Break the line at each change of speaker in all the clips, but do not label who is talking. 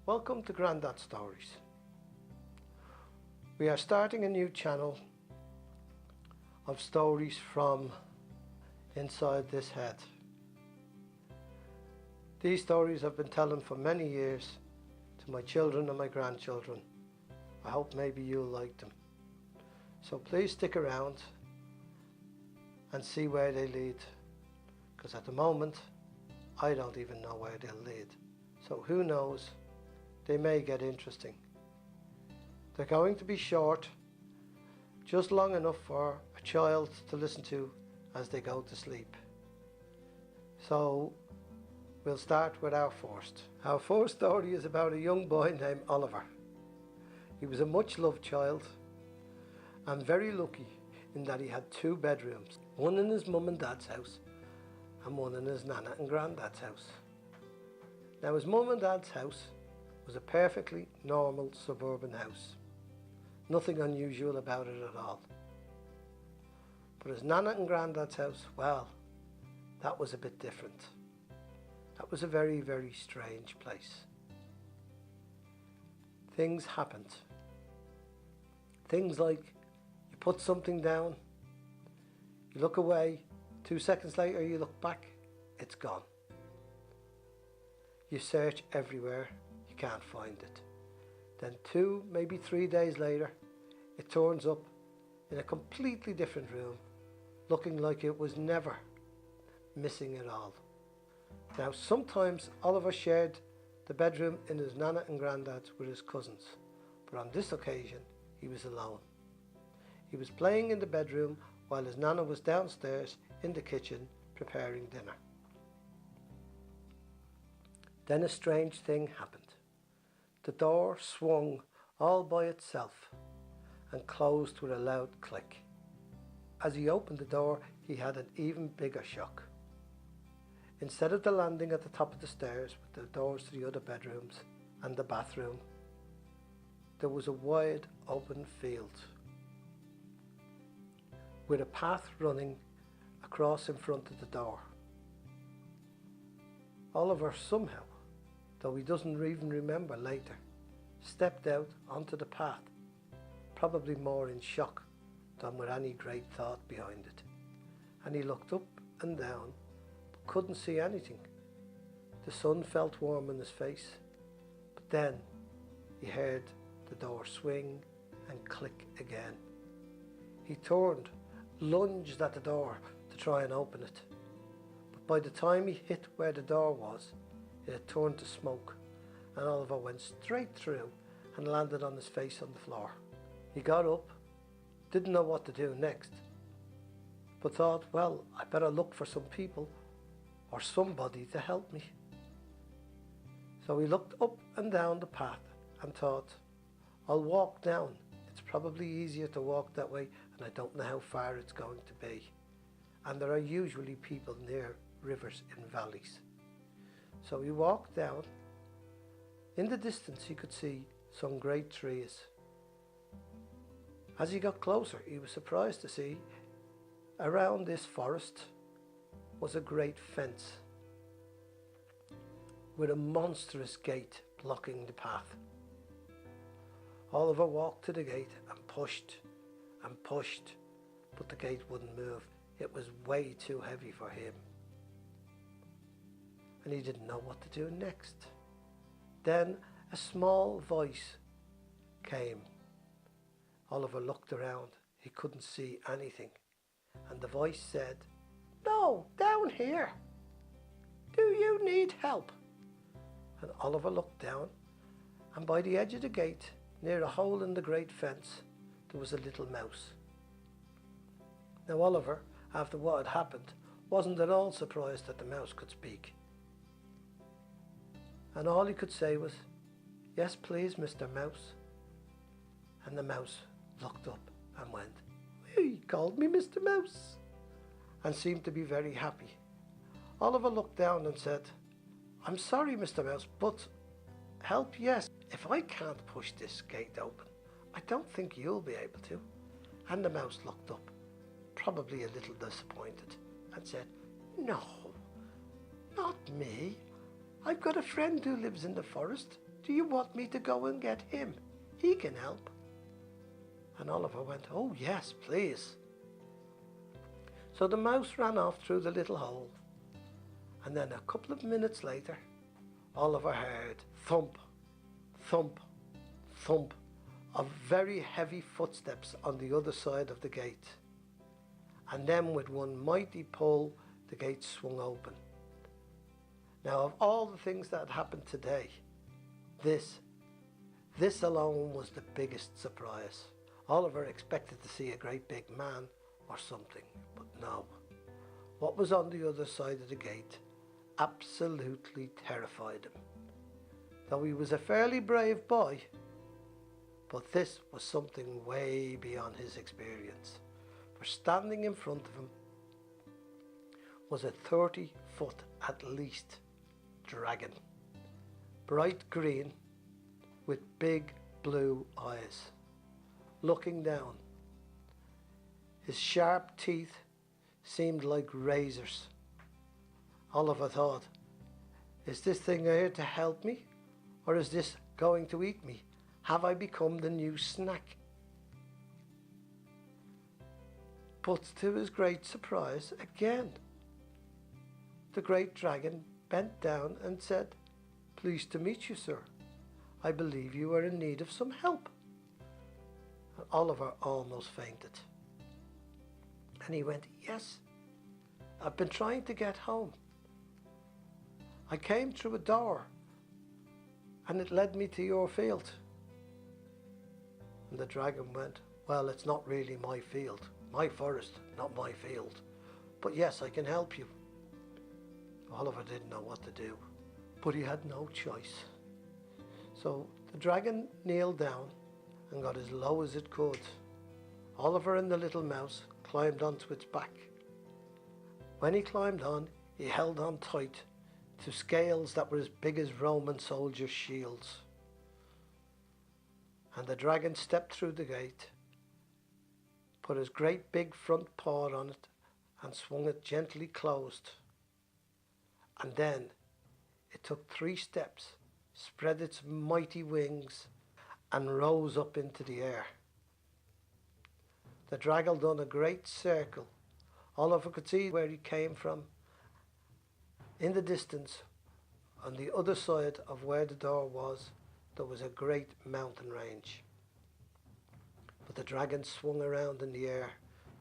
Welcome to Grandad Stories. We are starting a new channel of stories from inside this head. These stories I've been telling for many years to my children and my grandchildren. I hope maybe you'll like them. So please stick around and see where they lead, because at the moment I don't even know where they'll lead. So who knows, they may get interesting. They're going to be short, just long enough for a child to listen to as they go to sleep. So we'll start with our first. Our first story is about a young boy named Oliver. He was a much loved child and very lucky in that he had two bedrooms, one in his mum and dad's house and one in his nana and granddad's house. Now his mum and dad's house was a perfectly normal suburban house. Nothing unusual about it at all. But his nana and granddad's house, well, that was a bit different. That was a very, very strange place. Things happened. Things like you put something down, you look away, 2 seconds later you look back, it's gone. You search everywhere, you can't find it. Then 2, maybe 3 days later, it turns up in a completely different room, looking like it was never missing at all. Now sometimes Oliver shared the bedroom in his nana and granddad's with his cousins, but on this occasion he was alone. He was playing in the bedroom while his nana was downstairs in the kitchen preparing dinner. Then a strange thing happened. The door swung all by itself and closed with a loud click. As he opened the door, he had an even bigger shock. Instead of the landing at the top of the stairs with the doors to the other bedrooms and the bathroom, there was a wide open field with a path running across in front of the door. Oliver somehow, though he doesn't even remember later, stepped out onto the path, probably more in shock than with any great thought behind it. And he looked up and down, but couldn't see anything. The sun felt warm on his face, but then he heard the door swing and click again. He turned, lunged at the door to try and open it, but by the time he hit where the door was, it had turned to smoke, and Oliver went straight through and landed on his face on the floor. He got up, didn't know what to do next, but thought, well, I better look for some people or somebody to help me. So he looked up and down the path and thought, I'll walk down. It's probably easier to walk that way, and I don't know how far it's going to be. And there are usually people near rivers in valleys. So he walked down. In the distance he could see some great trees. As he got closer, he was surprised to see around this forest was a great fence with a monstrous gate blocking the path. Oliver walked to the gate and pushed, but the gate wouldn't move. It was way too heavy for him, and he didn't know what to do next. Then a small voice came. Oliver looked around. He couldn't see anything, and the voice said, "No, down here. Do you need help?" And Oliver looked down, and by the edge of the gate, near a hole in the great fence, there was a little mouse. Now Oliver, after what had happened, wasn't at all surprised that the mouse could speak. And all he could say was, "Yes, please, Mr. Mouse." And the mouse looked up and went, "He called me Mr. Mouse," and seemed to be very happy. Oliver looked down and said, "I'm sorry, Mr. Mouse, but help, yes. If I can't push this gate open, I don't think you'll be able to." And the mouse looked up, probably a little disappointed, and said, "No, not me. I've got a friend who lives in the forest, Do you want me to go and get him? He can help. And Oliver went, oh yes, please. So the mouse ran off through the little hole, and then a couple of minutes later, Oliver heard thump, thump, thump of very heavy footsteps on the other side of the gate. And then with one mighty pull, the gate swung open. Now, of all the things that had happened today, this alone was the biggest surprise. Oliver expected to see a great big man or something, but no. What was on the other side of the gate absolutely terrified him. Though he was a fairly brave boy, but this was something way beyond his experience. For standing in front of him was a 30-foot at least dragon, bright green with big blue eyes, looking down. His sharp teeth seemed like razors. Oliver thought, is this thing here to help me, or is this going to eat me? Have I become the new snack? But to his great surprise, again, the great dragon bent down and said, pleased to meet you, sir. I believe you are in need of some help. And Oliver almost fainted. And he went, yes, I've been trying to get home. I came through a door and it led me to your field. And the dragon went, well, it's not really my field, my forest, not my field. But yes, I can help you. Oliver didn't know what to do, but he had no choice. So the dragon kneeled down and got as low as it could. Oliver and the little mouse climbed onto its back. When he climbed on, he held on tight to scales that were as big as Roman soldiers' shields. And the dragon stepped through the gate, put his great big front paw on it and swung it gently closed. And then it took 3 steps, spread its mighty wings and rose up into the air. The dragon done a great circle. Oliver could see where he came from. In the distance, on the other side of where the door was, there was a great mountain range. But the dragon swung around in the air,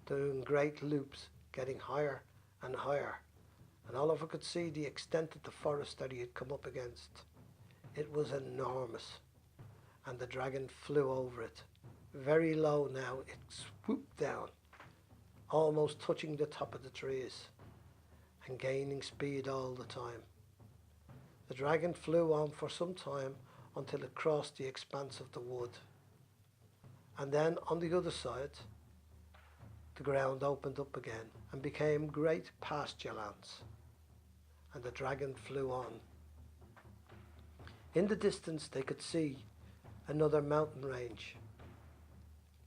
doing great loops, getting higher and higher. And Oliver could see the extent of the forest that he had come up against. It was enormous, and the dragon flew over it. Very low now, it swooped down, almost touching the top of the trees, and gaining speed all the time. The dragon flew on for some time until it crossed the expanse of the wood. And then on the other side, the ground opened up again and became great pasture lands. And the dragon flew on. In the distance they could see another mountain range,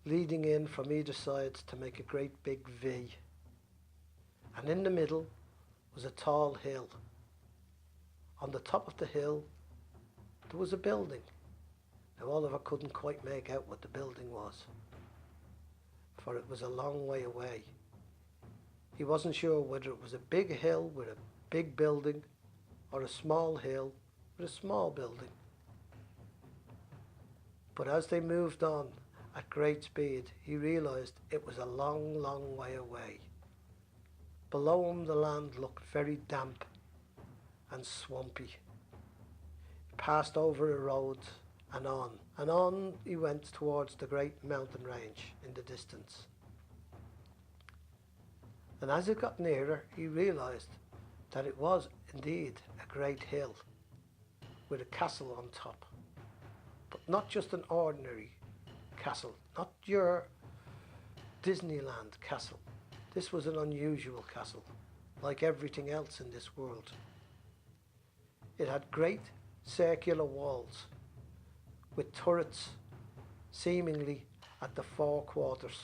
leading in from either side to make a great big V. And in the middle was a tall hill. On the top of the hill there was a building. Now Oliver couldn't quite make out what the building was, for it was a long way away. He wasn't sure whether it was a big hill with a big building or a small hill with a small building. But as they moved on at great speed, he realized it was a long, long way away. Below him the land looked very damp and swampy. He passed over a road and on he went towards the great mountain range in the distance. And as it got nearer, he realized that it was indeed a great hill with a castle on top. But not just an ordinary castle, not your Disneyland castle. This was an unusual castle, like everything else in this world. It had great circular walls with turrets seemingly at the 4 quarters.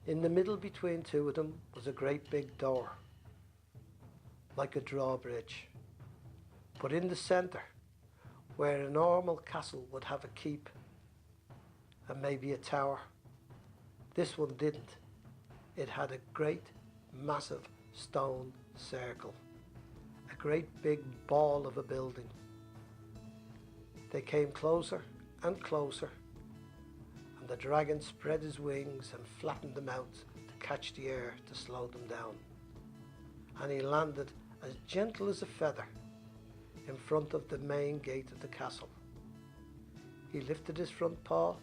In the middle between 2 of them was a great big door, like a drawbridge. But in the centre, where a normal castle would have a keep and maybe a tower, this one didn't. It had a great, massive stone circle, a great big ball of a building. They came closer and closer, and the dragon spread his wings and flattened them out to catch the air to slow them down. And he landed as gentle as a feather in front of the main gate of the castle. He lifted his front paw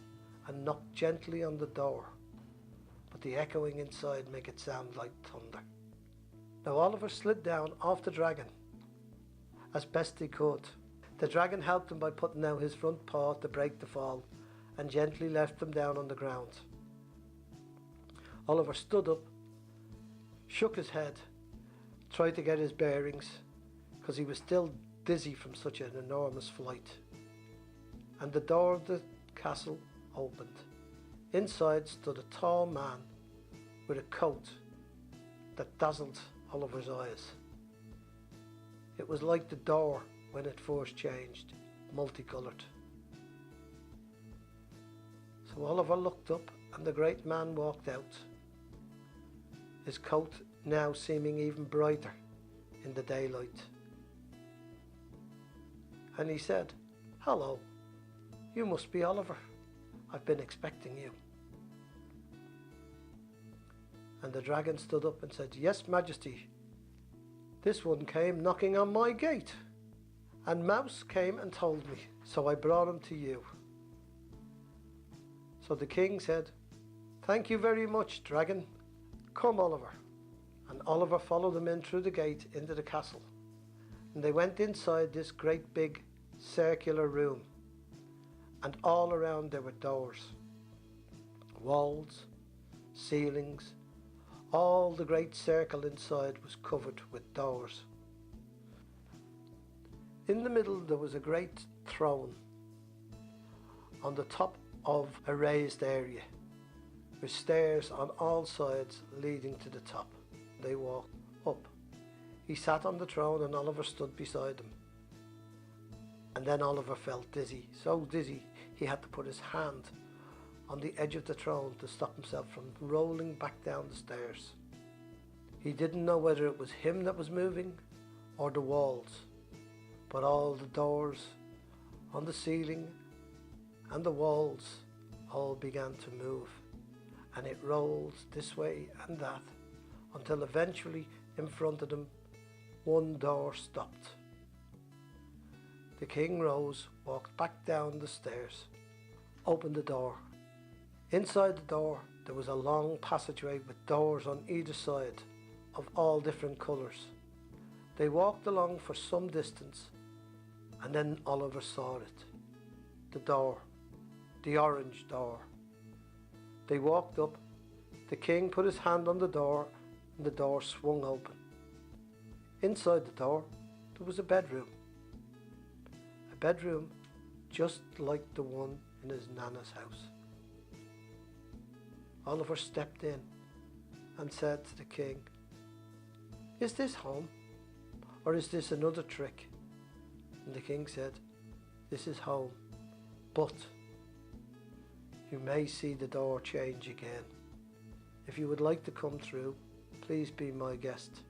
and knocked gently on the door, but the echoing inside made it sound like thunder. Now Oliver slid down off the dragon as best he could. The dragon helped him by putting out his front paw to break the fall and gently left him down on the ground. Oliver stood up, shook his head, tried to get his bearings because he was still dizzy from such an enormous flight. And the door of the castle opened. Inside stood a tall man with a coat that dazzled Oliver's eyes. It was like the door when it first changed, multicoloured. So Oliver looked up and the great man walked out, his coat now seeming even brighter in the daylight. And he said, "Hello, you must be Oliver. I've been expecting you." And the dragon stood up and said, "Yes, Majesty. This one came knocking on my gate, and Mouse came and told me, so I brought him to you." So the king said, "Thank you very much, dragon. Come, Oliver." And Oliver followed him in through the gate into the castle. And they went inside this great big circular room. And all around there were doors, walls, ceilings. All the great circle inside was covered with doors. In the middle there was a great throne on the top of a raised area, with stairs on all sides leading to the top. They walked up. He sat on the throne and Oliver stood beside him. And then Oliver felt dizzy, so dizzy he had to put his hand on the edge of the throne to stop himself from rolling back down the stairs. He didn't know whether it was him that was moving or the walls, but all the doors on the ceiling and the walls all began to move, and it rolled this way and that until eventually in front of them one door stopped. The king rose, walked back down the stairs, opened the door. Inside the door there was a long passageway with doors on either side of all different colours. They walked along for some distance and then Oliver saw it. The door, the orange door. They walked up. The king put his hand on the door and the door swung open. Inside the door there was a bedroom. A bedroom just like the one in his nana's house. Oliver stepped in and said to the king, "Is this home, or is this another trick?" And the king said, "This is home, but you may see the door change again. If you would like to come through, please be my guest."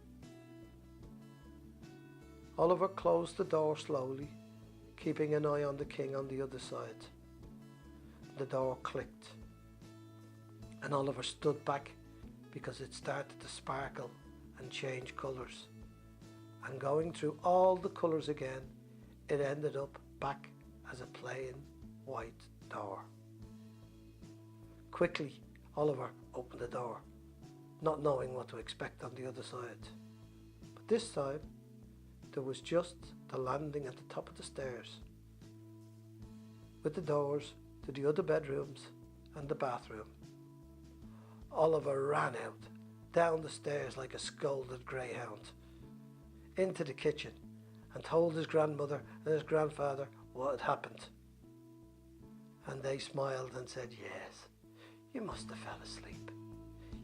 Oliver closed the door slowly, keeping an eye on the king on the other side. The door clicked, and Oliver stood back because it started to sparkle and change colours. And going through all the colours again, it ended up back as a plain white door. Quickly, Oliver opened the door, not knowing what to expect on the other side. But this time, there was just the landing at the top of the stairs, with the doors to the other bedrooms and the bathroom. Oliver ran out, down the stairs like a scolded greyhound, into the kitchen, and told his grandmother and his grandfather what had happened. And they smiled and said, "Yes, you must have fell asleep.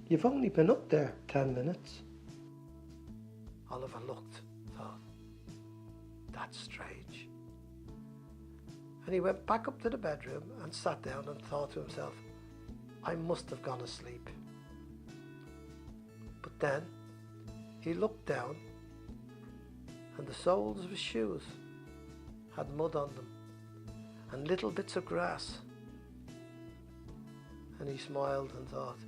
You've only been up there 10 minutes. Oliver looked, thought, That's strange. And he went back up to the bedroom and sat down and thought to himself, I must have gone asleep. But then he looked down and the soles of his shoes had mud on them and little bits of grass. And he smiled and thought,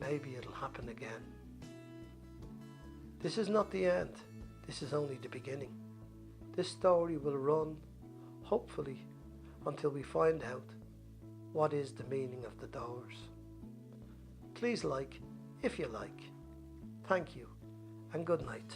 maybe it'll happen again. This is not the end. This is only the beginning. This story will run, hopefully, until we find out what is the meaning of the doors. Please like if you like. Thank you and good night.